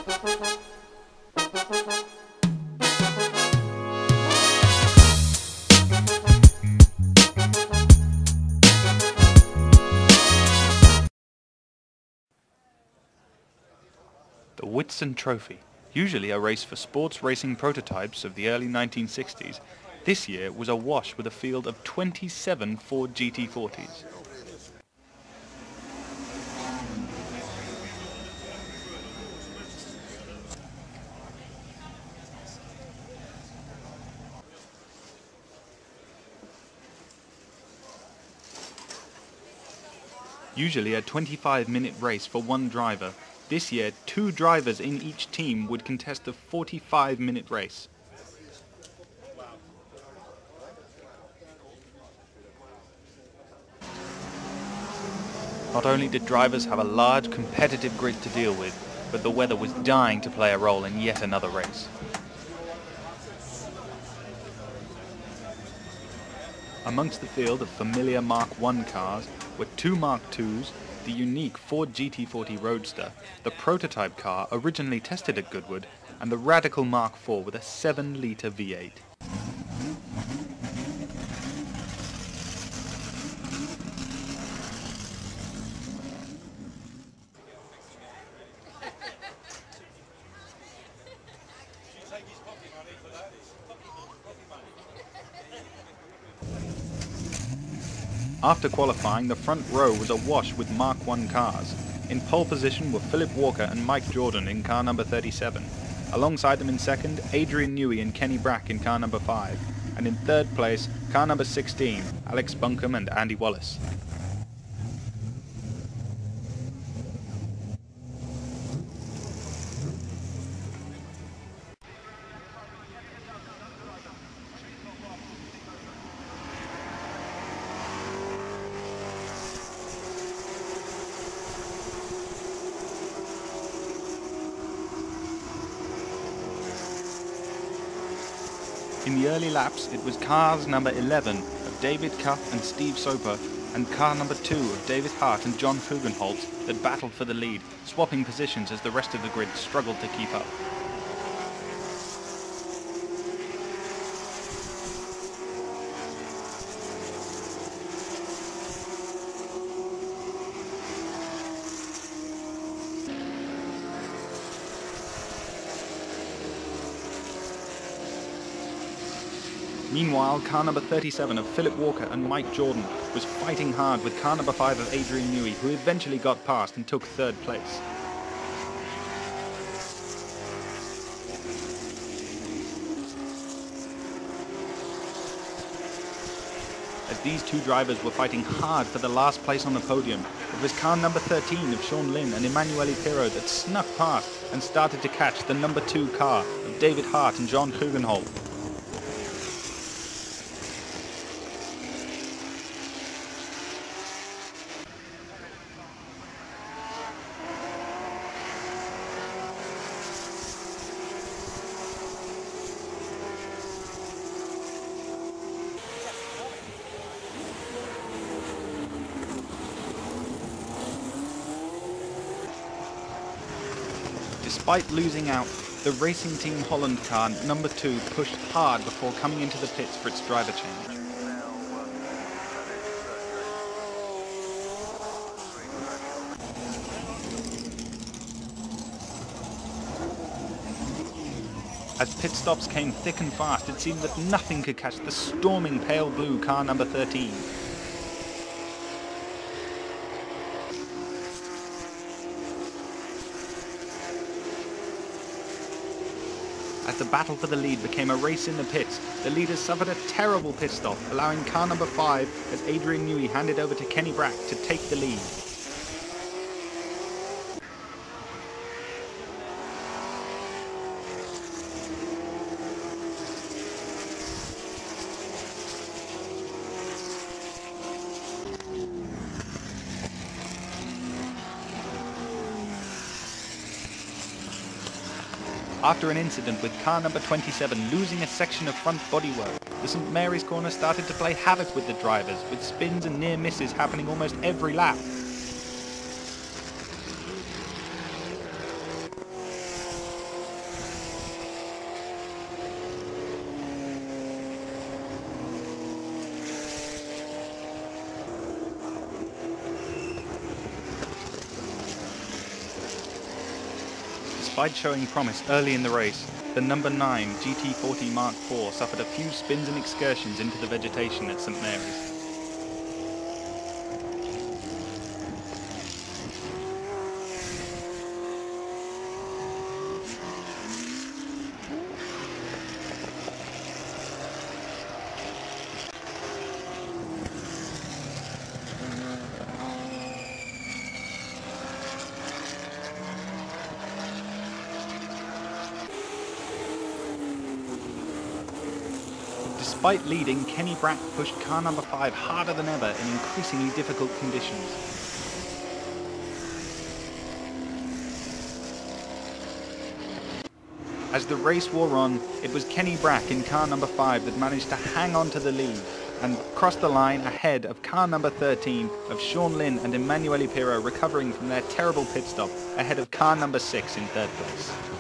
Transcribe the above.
The Whitsun Trophy, usually a race for sports racing prototypes of the early 1960s, this year was awash with a field of 27 Ford GT40s. Usually a 25-minute race for one driver, this year 2 drivers in each team would contest a 45-minute race. Not only did drivers have a large competitive grid to deal with, but the weather was dying to play a role in yet another race. Amongst the field of familiar Mark I cars were 2 Mark IIs, the unique Ford GT40 Roadster, the prototype car originally tested at Goodwood, and the radical Mark IV with a 7-litre V8. After qualifying, the front row was awash with Mark I cars. In pole position were Philip Walker and Mike Jordan in car number 37. Alongside them in second, Adrian Newey and Kenny Brack in car number 5. And in third place, car number 16, Alex Buncombe and Andy Wallace. In the early laps, it was cars number 11 of David Cuff and Steve Soper and car number 2 of David Hart and John Hugenholtz that battled for the lead, swapping positions as the rest of the grid struggled to keep up. Meanwhile, car number 37 of Philip Walker and Mike Jordan was fighting hard with car number 5 of Adrian Newey, who eventually got past and took third place. As these 2 drivers were fighting hard for the last place on the podium, it was car number 13 of Sean Lynn and Emanuele Pirro that snuck past and started to catch the number 2 car of David Hart and John Hugenholtz. Despite losing out, the Racing Team Holland car number 2 pushed hard before coming into the pits for its driver change. As pit stops came thick and fast, it seemed that nothing could catch the storming pale blue car number 13. As the battle for the lead became a race in the pits, the leaders suffered a terrible pit stop, allowing car number 5 as Adrian Newey handed over to Kenny Brack to take the lead. After an incident with car number 27 losing a section of front bodywork, the St Mary's corner started to play havoc with the drivers, with spins and near misses happening almost every lap. Despite showing promise early in the race, the number 9 GT40 Mark IV suffered a few spins and excursions into the vegetation at St Mary's. Despite leading, Kenny Brack pushed car number 5 harder than ever in increasingly difficult conditions. As the race wore on, it was Kenny Brack in car number 5 that managed to hang on to the lead and cross the line ahead of car number 13 of Sean Lynn and Emanuele Pirro, recovering from their terrible pit stop ahead of car number 6 in third place.